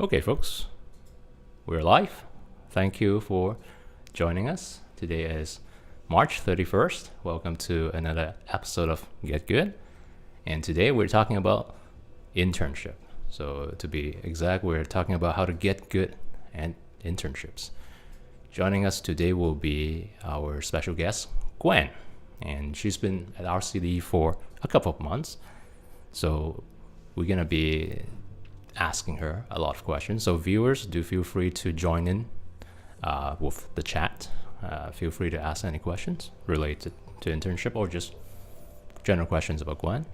Okay, folks, we're live. Thank you for joining us. Today is March 31st. Welcome to another episode of Get Good. And today we're talking about internship. So to be exact, we're talking about how to get good at internships. Joining us today will be our special guest, Gwen. And she's been at RCD for a couple of months. So we're going to be asking her a lot of questions. So viewers, do feel free to join in with the chat. Feel free to ask any questions related to internship or just general questions about Gwen.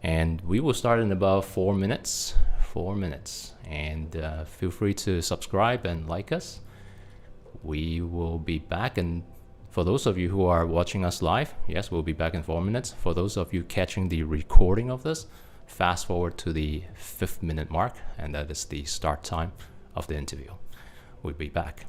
And we will start in about 4 minutes. 4 minutes. And feel free to subscribe and like us. We will be back. And for those of you who are watching us live, yes, we'll be back in 4 minutes. For those of you catching the recording of this, fast forward to the 5th minute mark, and that is the start time of the interview. We'll be back.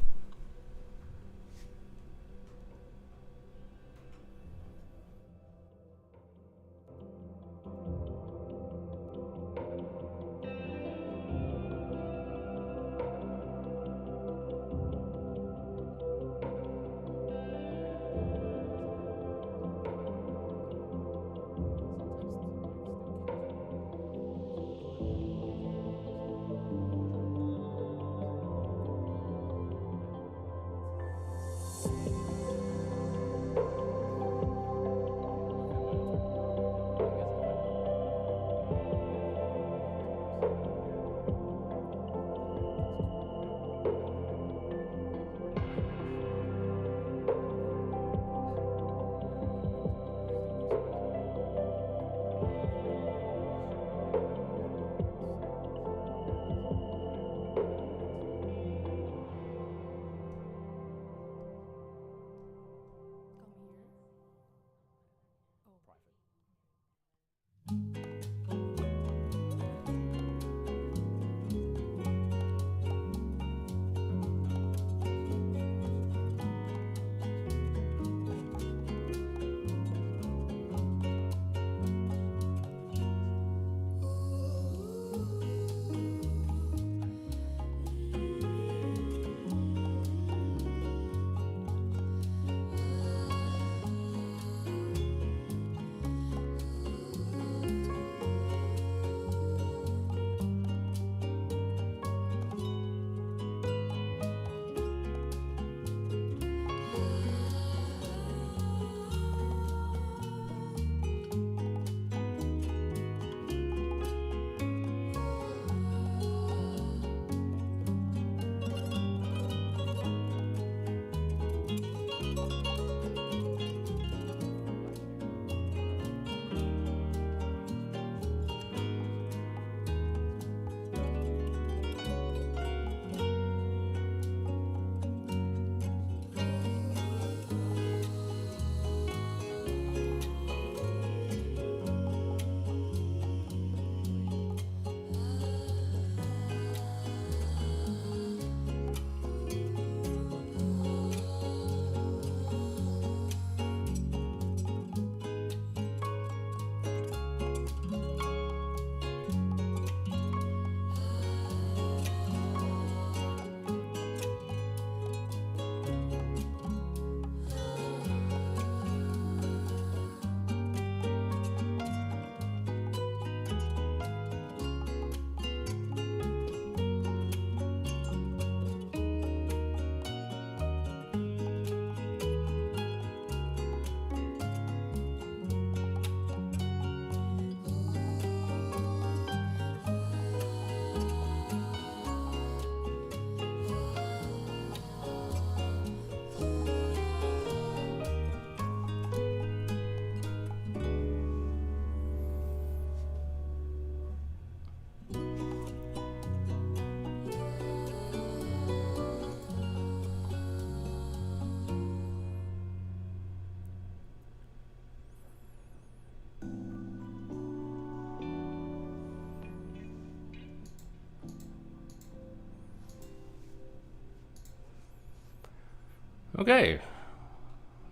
Okay,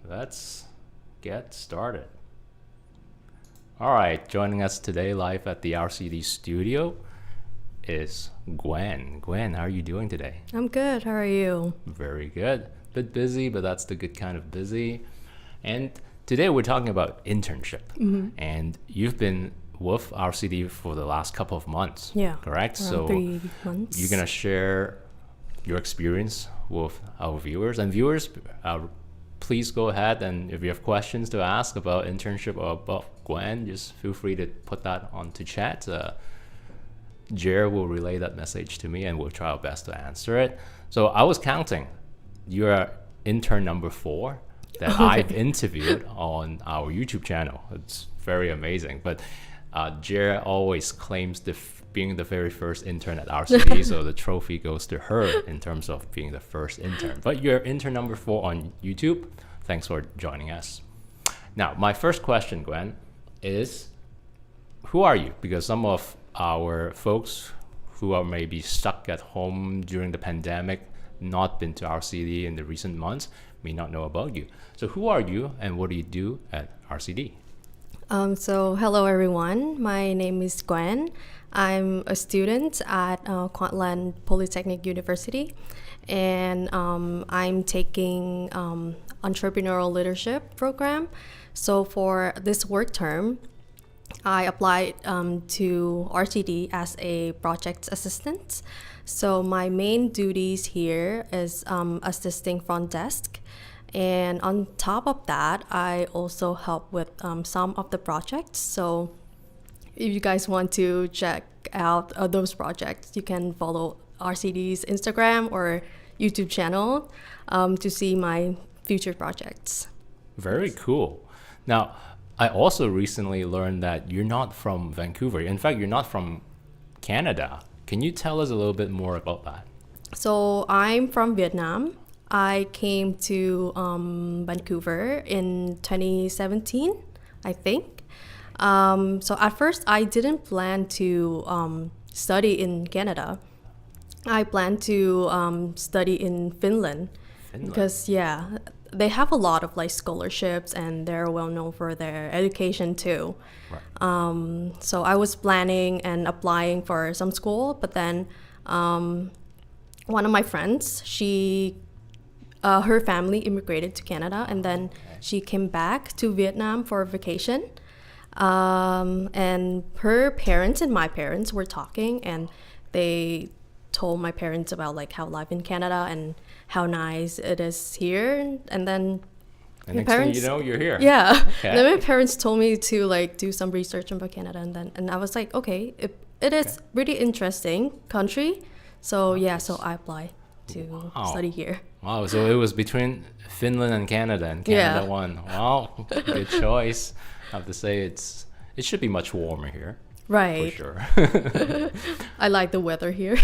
let's get started. All right, joining us today live at the RCD studio is Gwen. Gwen, how are you doing today? I'm good. How are you? Very good. Bit busy, but that's the good kind of busy. And today we're talking about internship. And you've been with RCD for the last couple of months. Yeah. Correct? Around So 3 months. you're gonna share your experience with our viewers. And viewers, please go ahead, and if you have questions to ask about internship or about Gwen, just feel free to put that onto chat. Jer will relay that message to me and we'll try our best to answer it. So I was counting. You're intern number 4 that I've interviewed on our YouTube channel. It's very amazing. But Jer always claims being the very first intern at RCD, so the trophy goes to her in terms of being the first intern. But you're intern number 4 on YouTube. Thanks for joining us. Now, my first question, Gwen, is who are you? Because some of our folks who are maybe stuck at home during the pandemic, not been to RCD in the recent months, may not know about you. So who are you and what do you do at RCD? So hello everyone. My name is Gwen. I'm a student at Queensland Polytechnic University, and I'm taking entrepreneurial leadership program. So for this work term, I applied to RCD as a project assistant. So my main duties here is assisting front desk. And on top of that, I also help with some of the projects. So if you guys want to check out those projects, you can follow RCD's Instagram or YouTube channel to see my future projects. Very cool. Now, I also recently learned that you're not from Vancouver. In fact, you're not from Canada. Can you tell us a little bit more about that? So I'm from Vietnam. I came to Vancouver in 2017, I think. So at first, I didn't plan to study in Canada. I planned to study in Finland. Because, yeah, they have a lot of like scholarships and they're well known for their education too. Right. So I was planning and applying for some school, but then one of my friends, her family immigrated to Canada, and then she came back to Vietnam for a vacation. And her parents and my parents were talking, and they told my parents about like how life in Canada and how nice it is here. And then And next thing you know, you're here. yeah. Okay. Then my parents told me to like do some research about Canada, and I was like, okay, it is really interesting country. So yeah, so I applied to study here. Wow, so it was between Finland and Canada won. Wow, good choice. I have to say it should be much warmer here. Right. For sure. I like the weather here.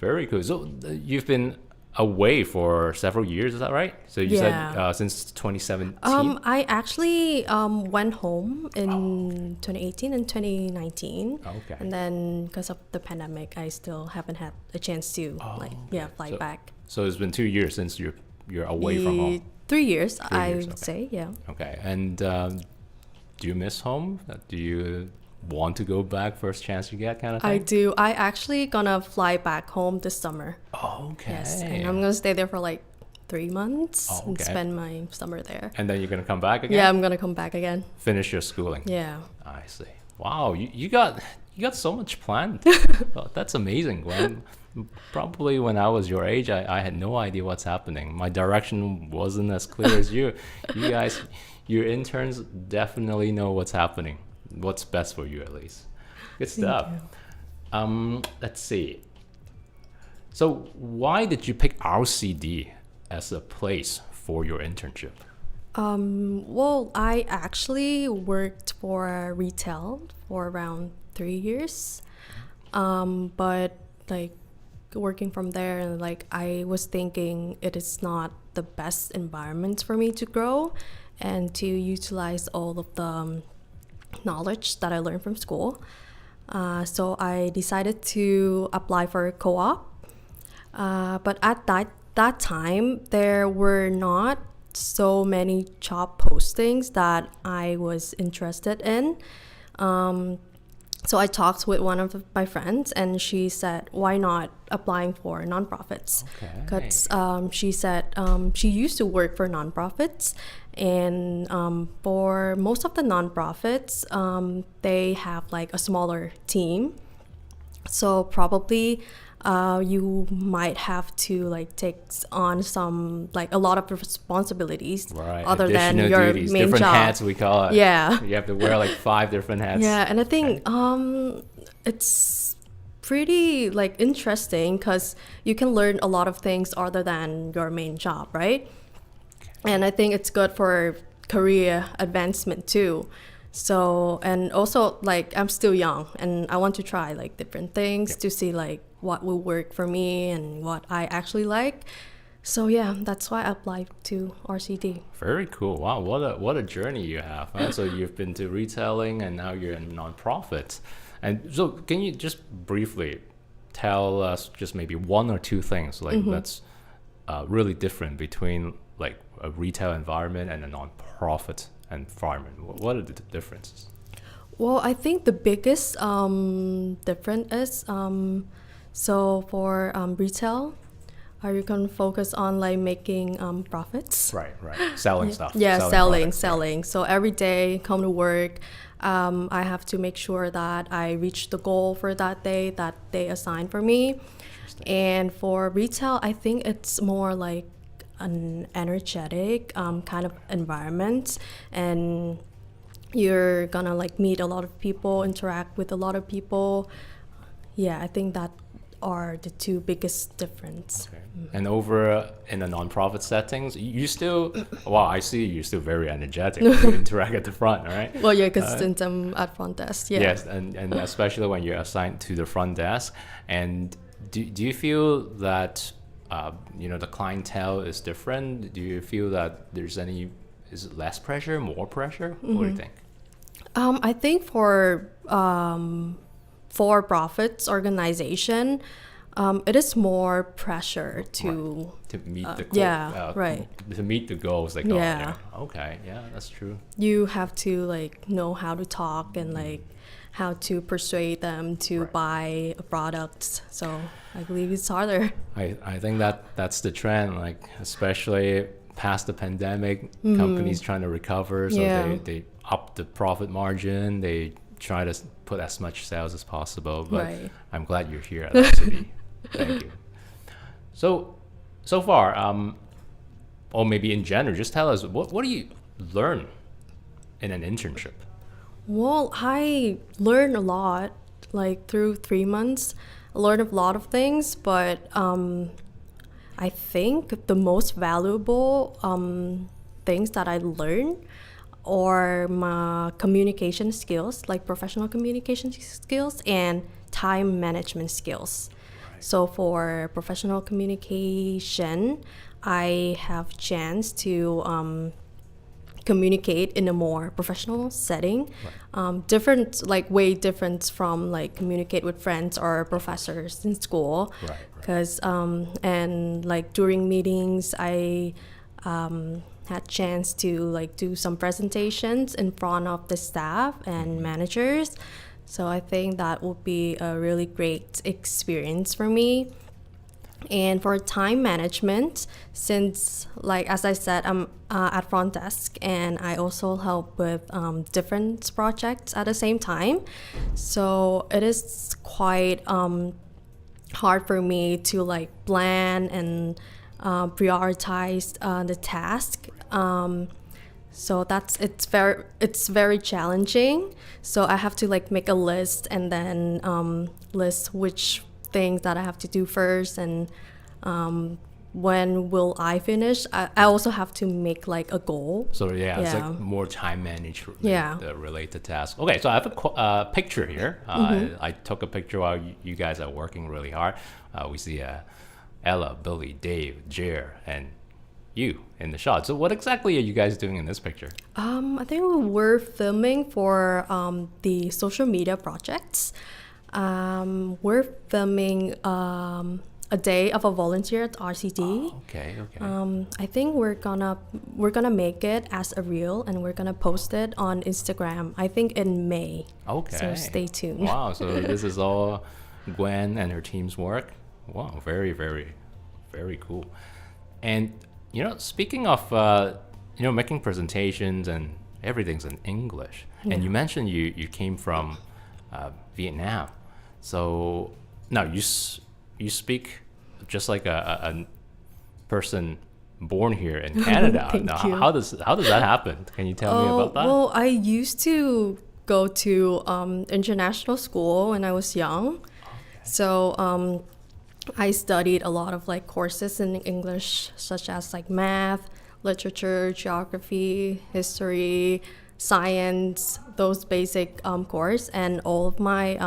Very cool. So you've been away for several years, is that right? So you said since 2017? I actually went home in 2018 and 2019. Okay. And then because of the pandemic, I still haven't had a chance to fly back. So it's been 2 years since you're away from home. 3 years, 3 I years, would okay. say, yeah. Okay. And do you miss home? Do you want to go back first chance you get kind of thing? I do. I actually gonna fly back home this summer. Oh, okay. Yes, and I'm gonna stay there for like 3 months Oh, and okay. spend my summer there. And then you're going to come back again? Yeah, I'm gonna come back again. Finish your schooling? Yeah. I see. Wow, you got so much planned. Well, that's amazing, Gwen. Probably when I was your age, I had no idea what's happening. My direction wasn't as clear as you. You guys, your interns definitely know what's happening. What's best for you, at least. Good stuff. Let's see. So why did you pick RCD as a place for your internship? Well, I actually worked for retail for around 3 years. But like working from there, and like I was thinking it is not the best environment for me to grow and to utilize all of the knowledge that I learned from school. So I decided to apply for a co-op. But at that time, there were not so many job postings that I was interested in. So I talked with one of my friends, and she said, "Why not applying for nonprofits?" Okay. Because she said she used to work for nonprofits, and for most of the nonprofits, they have like a smaller team. So probably you might have to like take on some like a lot of responsibilities Right. other than Additional your duties, main different job. hats we call it. Yeah. You have to wear like 5 different hats. Yeah, and I think it's pretty like interesting because you can learn a lot of things other than your main job, right? And I think it's good for career advancement too. So, and also like I'm still young and I want to try like different things to see like what will work for me and what I actually like. So yeah, that's why I applied to RCD. Very cool. Wow, what a journey you have. Huh? So you've been to retailing and now you're in nonprofits. And so can you just briefly tell us just maybe 1 or 2 things like that's really different between like a retail environment and a nonprofit environment? What are the differences? Well, I think the biggest difference is so for retail, you can focus on like making profits. Right. Selling stuff. Yeah, selling. Products, right. So every day, come to work, I have to make sure that I reach the goal for that day that they assign for me. And for retail, I think it's more like an energetic kind of environment, and you're gonna like meet a lot of people, interact with a lot of people. Yeah, I think that are the 2 biggest difference. Okay. And over in the nonprofit settings, you still, wow, I see you're still very energetic. You interact at the front, right? Well, yeah, because since I'm at front desk, yeah. Yes, and especially when you're assigned to the front desk. And do you feel that, the clientele is different? Do you feel that is it less pressure, more pressure? What do you think? I think for profits organization, it is more pressure to meet the goal, right. To meet the goals like Yeah. Okay, yeah, that's true. You have to like know how to talk and like how to persuade them to buy a product. So I believe it's harder. I think that's the trend, like especially past the pandemic, companies trying to recover, so they up the profit margin, they try to put as much sales as possible, but I'm glad you're here at RCD. Thank you. So far, or maybe in general, just tell us what do you learn in an internship? Well, I learned a lot, like through 3 months. I learned a lot of things, but I think the most valuable things that I learned are my communication skills, like professional communication skills and time management skills. So for professional communication, I have chance to communicate in a more professional setting, different, like way different from like communicate with friends or professors in school. Because and like during meetings, I had chance to like do some presentations in front of the staff and managers. So I think that would be a really great experience for me. And for time management, since like as I said, I'm at front desk and I also help with different projects at the same time. So it is quite hard for me to like plan and prioritize the task. So it's very challenging. So I have to like make a list and then list which things that I have to do first and when will I finish. I also have to make like a goal. So it's like more time management related tasks. Okay, so I have a picture here. I took a picture while you guys are working really hard. We see Ella, Billy, Dave, Jer, and you in the shot. So what exactly are you guys doing in this picture? I think we were filming for the social media projects. We're filming a day of a volunteer at RCD. Oh, okay. I think we're gonna make it as a reel and we're gonna post it on Instagram. I think in May. Okay. So stay tuned. Wow. So this is all Gwen and her team's work. Wow. Very, very, very cool. And speaking of making presentations and everything's in English. Yeah. And you mentioned you came from Vietnam. So now you speak just like a person born here in Canada. Thank Now, you. how does that happen? Can you tell me about that? Well, I used to go to international school when I was young. So I studied a lot of like courses in English, such as like math, literature, geography, history, science, those basic course, and all of my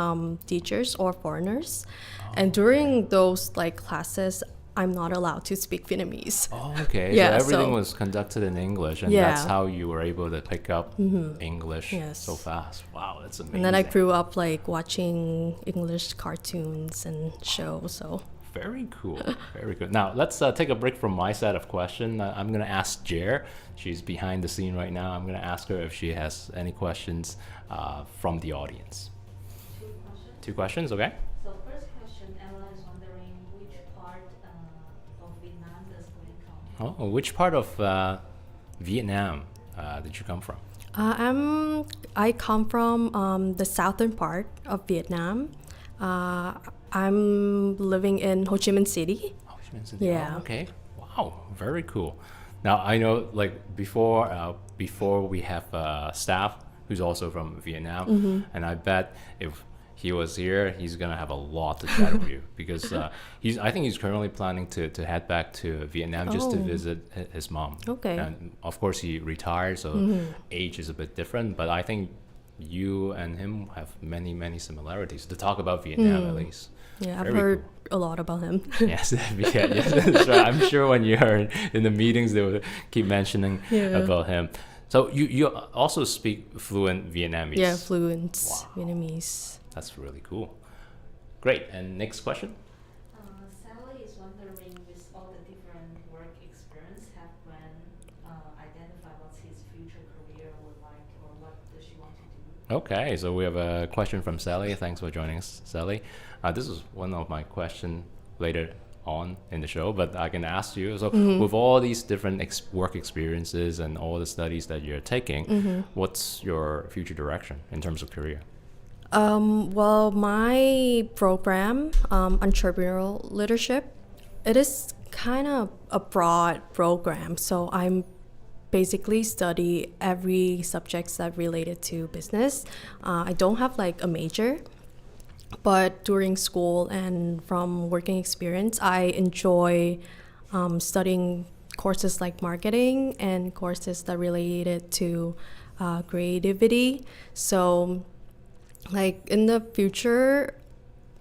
teachers are foreigners. And during those like classes, I'm not allowed to speak Vietnamese. Oh, okay. Yeah, so everything so- was conducted in English, and Yeah. that's how you were able to pick up English Yes. so fast. Wow, that's amazing. And then I grew up like watching English cartoons and shows. So Very cool. Very good. Now, let's take a break from my set of questions. I'm going to ask Jer. She's behind the scene right now. I'm going to ask her if she has any questions from the audience. Two questions, okay? So first question, Ella is wondering which part of Vietnam does Gwen come from? Oh, which part of Vietnam did you come from? I come from the southern part of Vietnam. I'm living in Ho Chi Minh City. Oh, Ho Chi Minh City. Yeah. Oh, okay. Wow. Very cool. Now I know, like before we have staff who's also from Vietnam, and I bet if he was here, he's gonna have a lot to chat with you because I think he's currently planning to head back to Vietnam just to Oh. visit his mom. Okay. And of course he retired, so age is a bit different, but I think you and him have many similarities to talk about Vietnam at least. Yeah, I've Very heard a lot about him. Yes, yes, that's right. I'm sure when you're in the meetings, they will keep mentioning Yeah. about him. So you also speak fluent Vietnamese. Yeah, fluent Wow. Vietnamese. That's really cool. Great. And next question. Sally is wondering, with all the different work experience, have Gwen identified what's his future career would like, or what does she want to do? Okay, so we have a question from Sally. Thanks for joining us, Sally. This is one of my questions later on in the show, but I can ask you. So, with all these different work experiences and all the studies that you're taking, what's your future direction in terms of career? Well, my program, entrepreneurial leadership, it is kind of a broad program. So I'm basically study every subjects that related to business. I don't have like a major, but during school and from working experience, I enjoy studying courses like marketing and courses that related to creativity. So like in the future,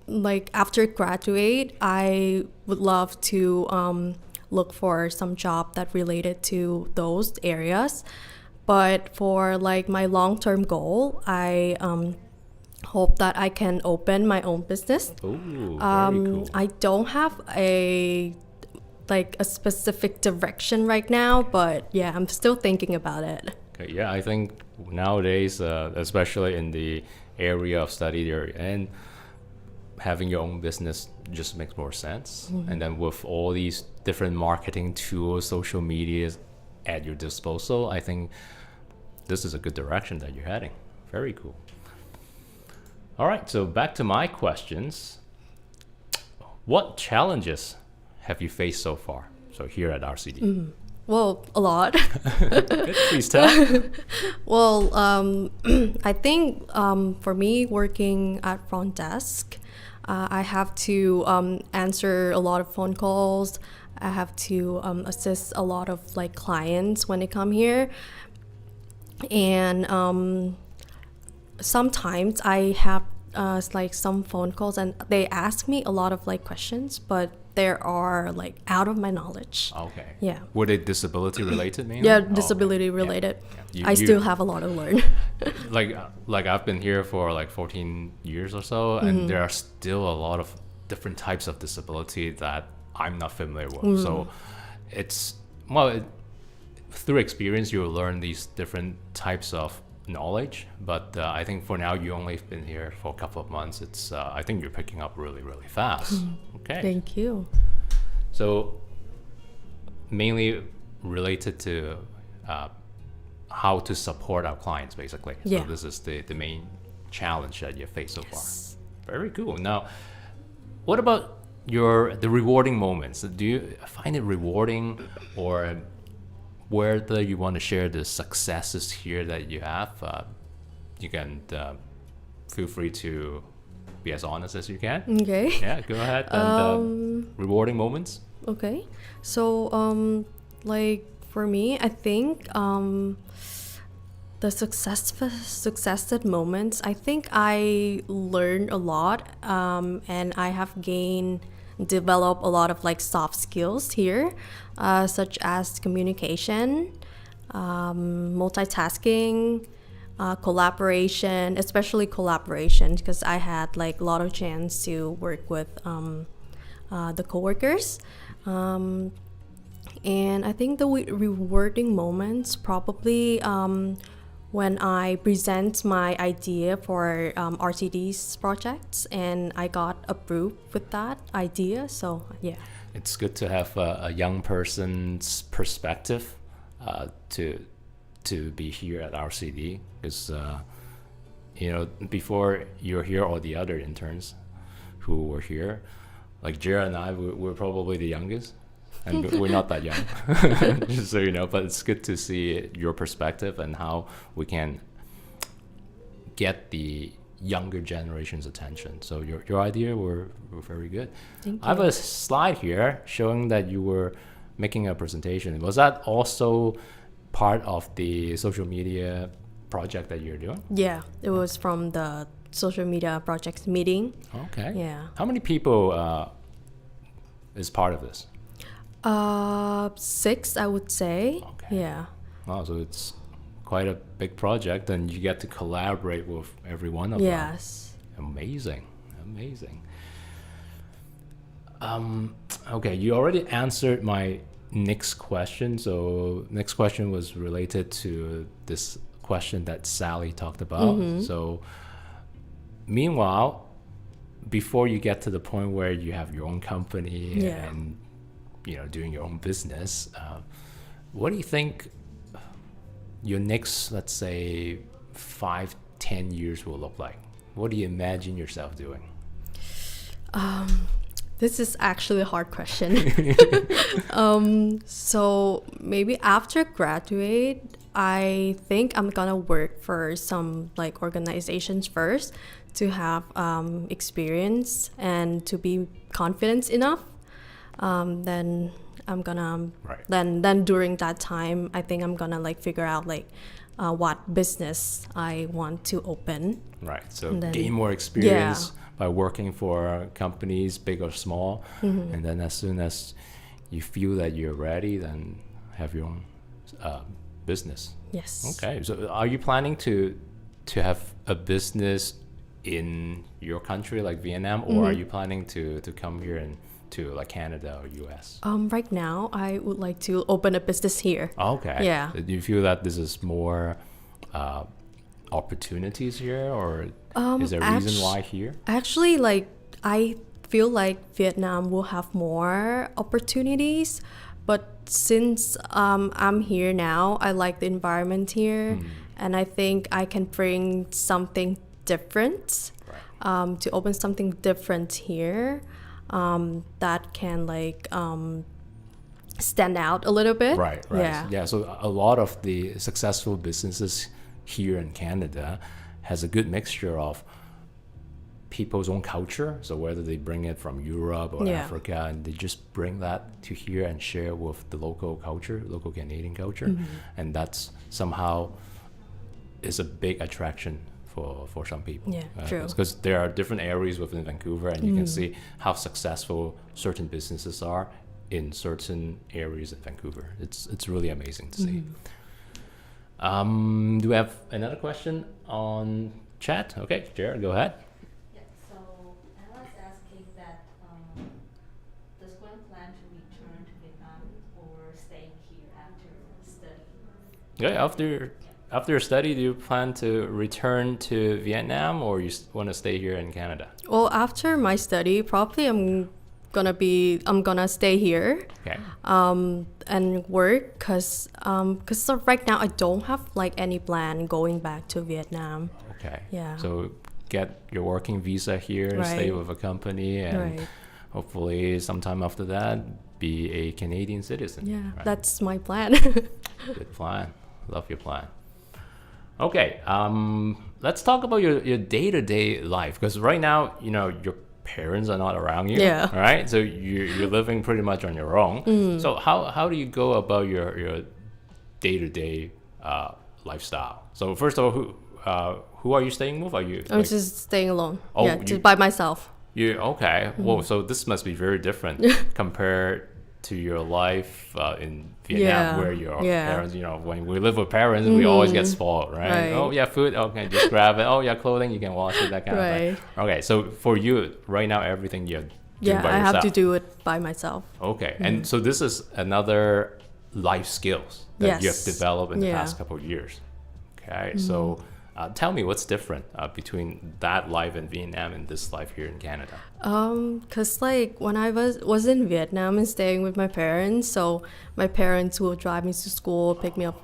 like after graduate, I would love to look for some job that related to those areas. But for like my long-term goal, I hope that I can open my own business. Ooh, very cool. I don't have a specific direction right now, but yeah, I'm still thinking about it. Okay, yeah, I think nowadays, especially in the area of study you're in, having your own business just makes more sense. And then with all these different marketing tools, social medias at your disposal, I think this is a good direction that you're heading. Very cool. All right, so back to my questions. What challenges have you faced so far? So here at RCD. Well, a lot. Good, please tell. Well, I think for me, working at front desk, I have to answer a lot of phone calls. I have to assist a lot of like clients when they come here, and sometimes I have like some phone calls and they ask me a lot of like questions, but there are like out of my knowledge. Okay. Yeah. Were they disability related mainly? Yeah, Oh, okay. disability related. Yeah. I still have a lot to learn. like I've been here for like 14 years or so, and there are still a lot of different types of disability that I'm not familiar with. So it's, well, through experience, you'll learn these different types of knowledge. But I think for now, you only been here for a couple of months. It's I think you're picking up really, really fast. Okay. Thank you. So mainly related to how to support our clients, basically. Yeah. So this is the main challenge that you face so far. Very cool. Now, what about the rewarding moments? Do you find it rewarding, or whether you want to share the successes here that you have? You can feel free to be as honest as you can. Okay. Yeah, go ahead. And rewarding moments. Okay. So, like for me, I think the success moments, I think I learned a lot, and I have developed a lot of like soft skills here, such as communication, multitasking, collaboration, especially collaboration, because I had like a lot of chance to work with the coworkers. And I think the rewarding moments probably when I present my idea for RCD's projects and I got approved with that idea. So yeah, it's good to have a young person's perspective to be here at RCD, because before you're here, all the other interns who were here, like Jira and I, we're probably the youngest. And we're not that young, just so you know, but it's good to see your perspective and how we can get the younger generation's attention. So your idea were very good. Thank you. I have a slide here showing that you were making a presentation. Was that also part of the social media project that you're doing? Yeah, it was from the social media projects meeting. Okay. Yeah. How many people is part of this? 6, I would say. Okay. Yeah. Wow, so it's quite a big project, and you get to collaborate with every one of them. Yes. Amazing. Okay, you already answered my next question. So next question was related to this question that Sally talked about. So meanwhile, before you get to the point where you have your own company and doing your own business, what do you think your next, let's say, 5-10 years will look like? What do you imagine yourself doing? This is actually a hard question. So maybe after graduate, I think I'm gonna work for some like organizations first to have experience and to be confident enough. Then I'm gonna then during that time, I think I'm gonna like figure out like what business I want to open. Right. So And then- gain more experience by working for companies, big or small, and then as soon as you feel that you're ready, then have your own business. Yes. Okay. So are you planning to have a business in your country, like Vietnam, or are you planning to come here and to like Canada or US? Right now, I would like to open a business here. Okay. Yeah. Do you feel that this is more opportunities here, or is there a reason why here? Actually, like I feel like Vietnam will have more opportunities, but since I'm here now, I like the environment here, and I think I can bring something different, to open something different here, that can like stand out a little bit. Right. Yeah. So a lot of the successful businesses here in Canada has a good mixture of people's own culture. So whether they bring it from Europe or Africa, and they just bring that to here and share with the local culture, local Canadian culture, and that's somehow is a big attraction for some people. Yeah, true. Because there are different areas within Vancouver, and you can see how successful certain businesses are in certain areas in Vancouver. It's really amazing to see. Do we have another question on chat? Okay, Jared, go ahead. Yeah, so Ella's asking that Yeah, after your study, do you plan to return to Vietnam or you want to stay here in Canada? Well, after my study, probably I'm gonna stay here Okay. and work because so right now I don't have like any plan going back to Vietnam. Okay. Yeah. So get your working visa here, stay Right. with a company, and Right. hopefully sometime after that be a Canadian citizen. Yeah, right? that's my plan. Good plan. Love your plan. Okay, let's talk about your day-to-day life because right now, your parents are not around you. Yeah. All right, so you're living pretty much on your own. So how do you go about your day-to-day lifestyle? So first of all, who are you staying with? Are you I'm like, just staying alone. Oh, Yeah, you- just by myself. you okay? Whoa, so this must be very different compared to your life in Vietnam, Yeah, where your yeah. parents, when we live with parents, we always get spoiled, right? Right. Oh yeah, food, okay, just grab it. Oh yeah, clothing, you can wash it, that kind of thing. Okay, so for you right now, everything you do Yeah, by I yourself. have to do it by myself. Okay, and so this is another life skills that you have Yes. developed in the Yeah. past couple of years. Okay, so tell me what's different between that life in Vietnam and this life here in Canada. Cause like when I was in Vietnam and staying with my parents, so my parents will drive me to school, pick me up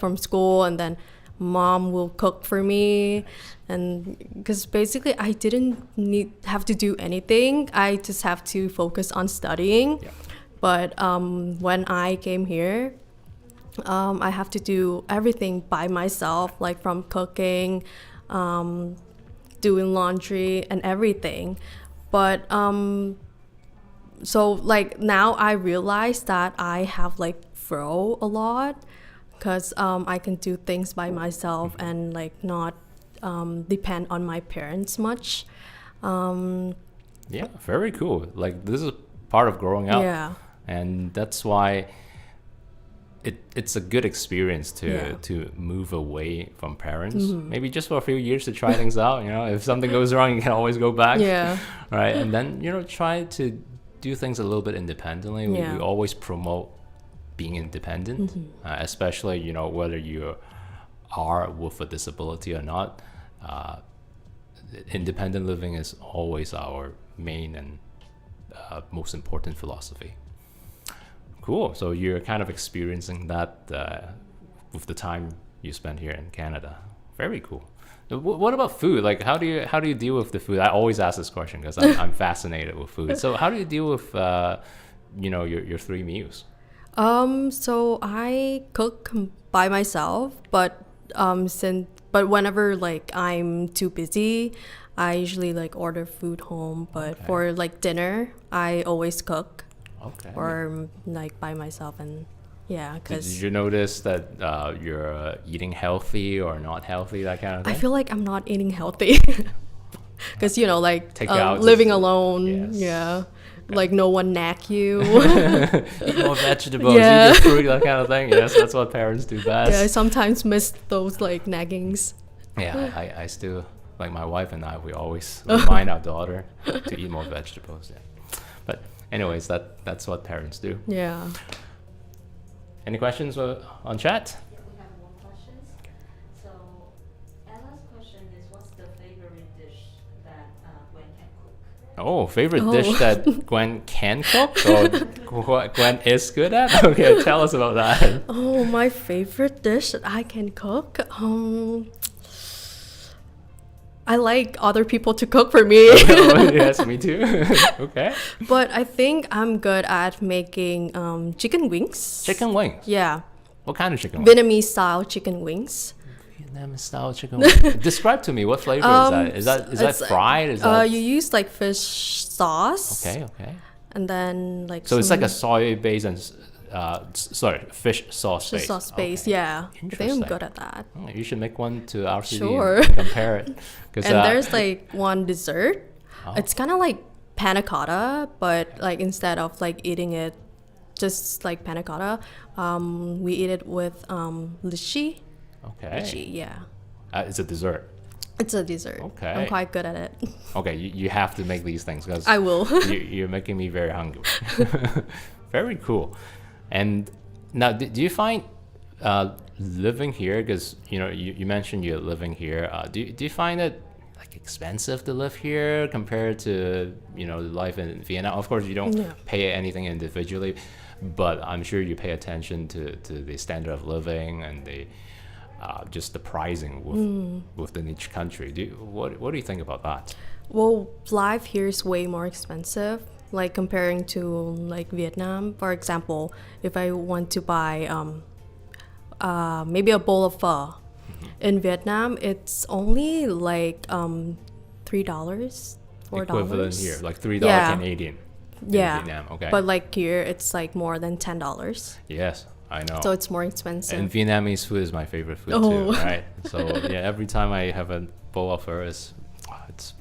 from school, and then mom will cook for me. And because basically I didn't have to do anything, I just have to focus on studying. Yeah. But when I came here, I have to do everything by myself, like from cooking, doing laundry, and everything. But so like now I realize that I have like grow a lot because I can do things by myself and like not depend on my parents much. Yeah, very cool. Like this is part of growing up. Yeah. And that's why it's a good experience Yeah. to move away from parents. Maybe just for a few years to try things out. If something goes wrong, you can always go back. Yeah. Right. And then, try to do things a little bit independently. Yeah. We always promote being independent, especially, whether you are with a disability or not. Independent living is always our main and most important philosophy. Cool. So you're kind of experiencing that with the time you spend here in Canada. Very cool. What about food? Like, how do you deal with the food? I always ask this question because I'm fascinated with food. So how do you deal with your 3 meals? So I cook by myself, but whenever like I'm too busy, I usually like order food home. But Okay. for like dinner, I always cook Okay. or like by myself, and yeah, Did because you notice that you're eating healthy or not healthy, that kind of I thing? feel like I'm not eating healthy. Because like Take out living this- alone, yes. yeah, like no one nack you. Eat more vegetables, Yeah. eat your fruit, that kind of thing. Yes, that's what parents do best. Yeah, I sometimes miss those like naggings. Yeah, I still, like my wife and I, we always remind our daughter to eat more vegetables. Yeah. But anyways, that's what parents do. Yeah. Any questions on chat? Yeah, we have more questions. So, Ella's question is, what's the favorite dish that Gwen can cook? Oh, favorite Oh. dish that Gwen can cook or what Gwen is good at? Okay, tell us about that. Oh, my favorite dish that I can cook. I like other people to cook for me. Oh, yes, me too. Okay. But I think I'm good at making chicken wings. Chicken wings. Yeah, What kind of chicken wings? Vietnamese style chicken wings. Vietnam style chicken wings. Describe to me what flavor is that? Is that it's, fried? Is that You use like fish sauce. okay? Okay. And then like So it's like a some soy base and fish sauce fish base. sauce base. Okay. Yeah, I think I'm Interesting. good at that. Oh, you should make one to RCD Sure. and compare it. 'Cause, And there's like one dessert. Oh. It's kind of like panna cotta, but like instead of like eating it just like panna cotta, we eat it with lychee. okay. Lychee, yeah. It's a dessert. It's a dessert. Okay. I'm quite good at it. Okay, you have to make these things because I will. you're making me very hungry. Very cool. And now, do you find living here, because you mentioned you're living here. Do you find it like expensive to live here compared to life in Vienna? Of course, you don't Yeah. pay anything individually, but I'm sure you pay attention to the standard of living and the just the pricing within each country. What do you think about that? Well, life here is way more expensive, like comparing to like Vietnam. For example, if I want to buy maybe a bowl of pho in Vietnam, it's only like $3, $4. Equivalent here, like $3 Yeah. Canadian. In Yeah, Vietnam. Okay. but like here, it's like more than $10. Yes, I know. So it's more expensive. And Vietnamese food is my favorite food Oh. too, right? So yeah, every time I have a bowl of pho, it's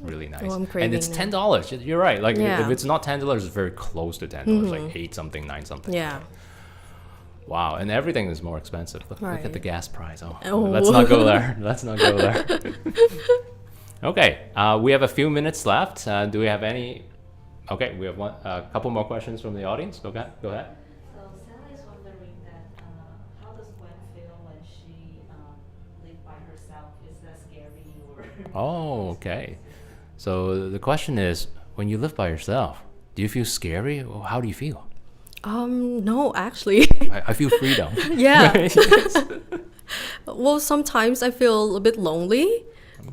really nice. Oh, I'm And craving it's now. $10. You're right. Like Yeah. if it's not $10, it's very close to $10, like 8 something, 9 something. Yeah. Wow, and everything is more expensive. Look at the Right. gas price. Oh, Oh. let's not go there. Let's not go there. Okay, we have a few minutes left. Do we have any? Okay, we have a couple more questions from the audience. Go ahead. Go ahead. So Sally is wondering that how does Gwen feel when she lives by herself? Is that scary or? Oh, okay. So the question is, when you live by yourself, do you feel scary, or how do you feel? No, actually. I feel freedom. Yeah. Yes. Well, sometimes I feel a bit lonely,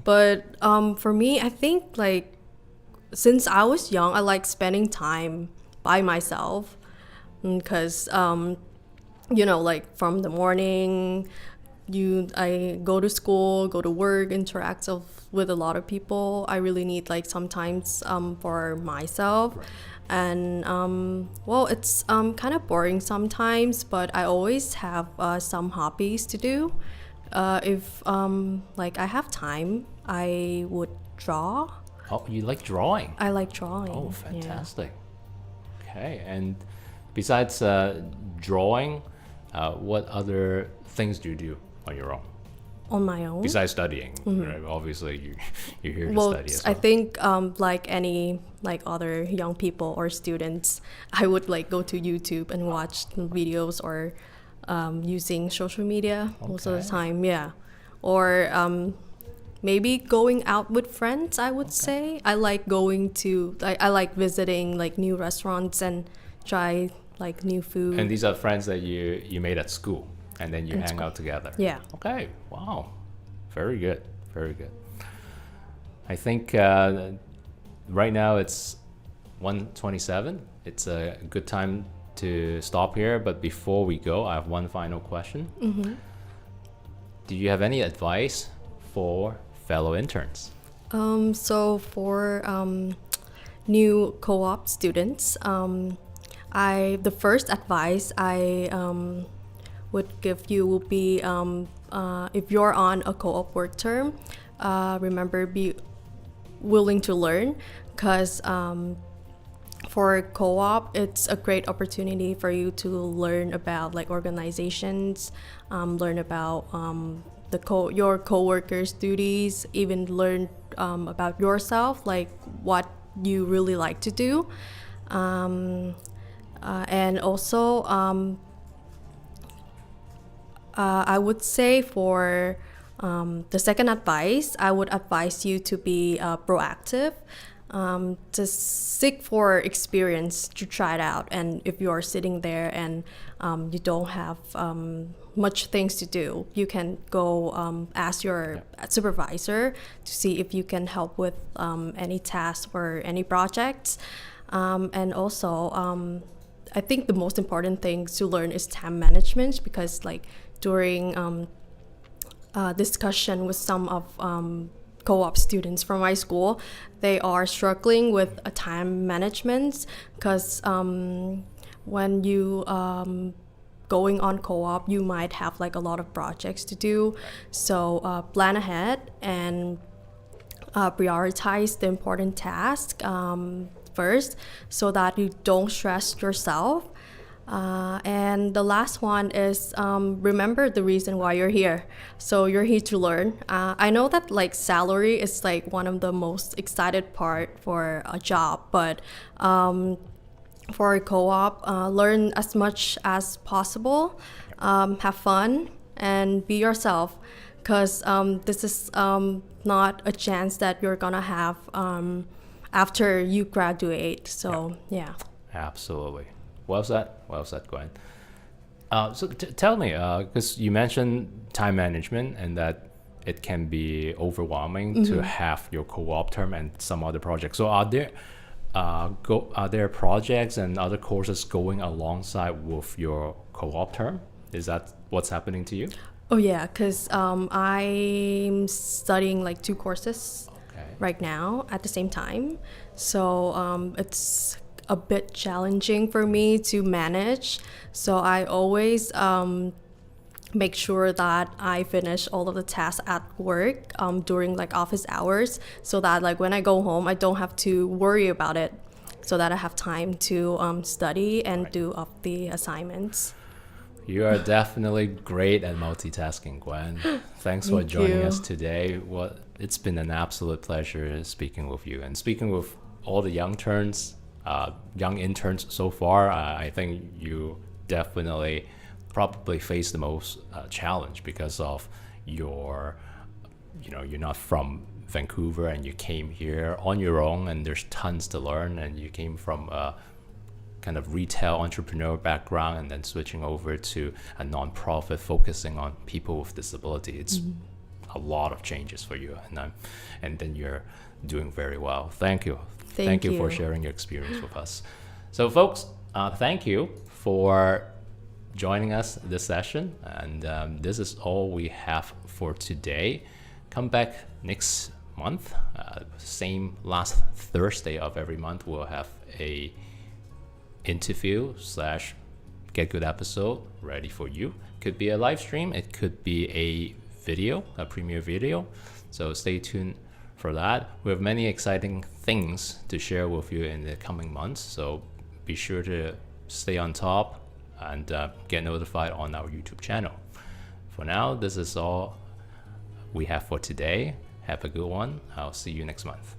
but for me, I think like since I was young, I like spending time by myself because like from the morning, I go to school, go to work, interact with a lot of people. I really need like sometimes for myself. Right. And well, it's kind of boring sometimes, but I always have some hobbies to do. If like I have time, I would draw. Oh, you like drawing? I like drawing. Oh, yeah. fantastic. Okay, and besides drawing, what other things do you do on your own? On my own. Besides studying, right? Obviously, you're here to Well, study as I well. think like any like other young people or students, I would like go to YouTube and watch videos or using social media most of the Okay. time. Yeah, or maybe going out with friends. I would say I like going to I like visiting like new restaurants and try like new food. And these are friends that you made at school, and then you hang out together. Yeah. Okay. Wow. Very good. Very good. I think right now it's 1:27. It's a good time to stop here. But before we go, I have one final question. Do you have any advice for fellow interns? So for new co-op students, the first advice I would give you would be if you're on a co-op work term, remember be willing to learn because for co-op it's a great opportunity for you to learn about like organizations, learn about your co-workers' duties, even learn about yourself, like what you really like to do, and also I would say for the second advice, I would advise you to be proactive, to seek for experience, to try it out. And if you are sitting there and you don't have much things to do, you can go ask your supervisor to see if you can help with any tasks or any projects. And also, I think the most important thing to learn is time management, because like during discussion with some of co-op students from my school, they are struggling with a time management because when you going on co-op, you might have like a lot of projects to do. So plan ahead and prioritize the important task first so that you don't stress yourself. And the last one is remember the reason why you're here. So you're here to learn. I know that like salary is like one of the most excited part for a job, but for a co-op, learn as much as possible, have fun, and be yourself, because this is not a chance that you're gonna have after you graduate. So yeah. Absolutely. Well said. Well said, Gwen. So tell me, because you mentioned time management and that it can be overwhelming to have your co-op term and some other projects. So are there projects and other courses going alongside with your co-op term? Is that what's happening to you? Oh yeah, because I'm studying like 2 courses right now at the same time. So it's a bit challenging for me to manage. So I always make sure that I finish all of the tasks at work during like office hours, so that like when I go home, I don't have to worry about it, so that I have time to study and do up the assignments. You are definitely great at multitasking, Gwen. Thanks for joining us today. Well, it's been an absolute pleasure speaking with you and speaking with all the young interns so far. I think you definitely probably face the most challenge because of you're not from Vancouver and you came here on your own, and there's tons to learn, and you came from a kind of retail entrepreneur background and then switching over to a nonprofit focusing on people with disability. It's a lot of changes for you, and then you're doing very well. Thank you. Thank you for sharing your experience with us. So folks, thank you for joining us this session, and this is all we have for today. Come back next month, same last Thursday of every month. We'll have a interview / get good episode ready for you. Could be a live stream, it could be a video, a premiere video, so stay tuned for that. We have many exciting things to share with you in the coming months, so be sure to stay on top and get notified on our YouTube channel. For now, this is all we have for today. Have a good one. I'll see you next month.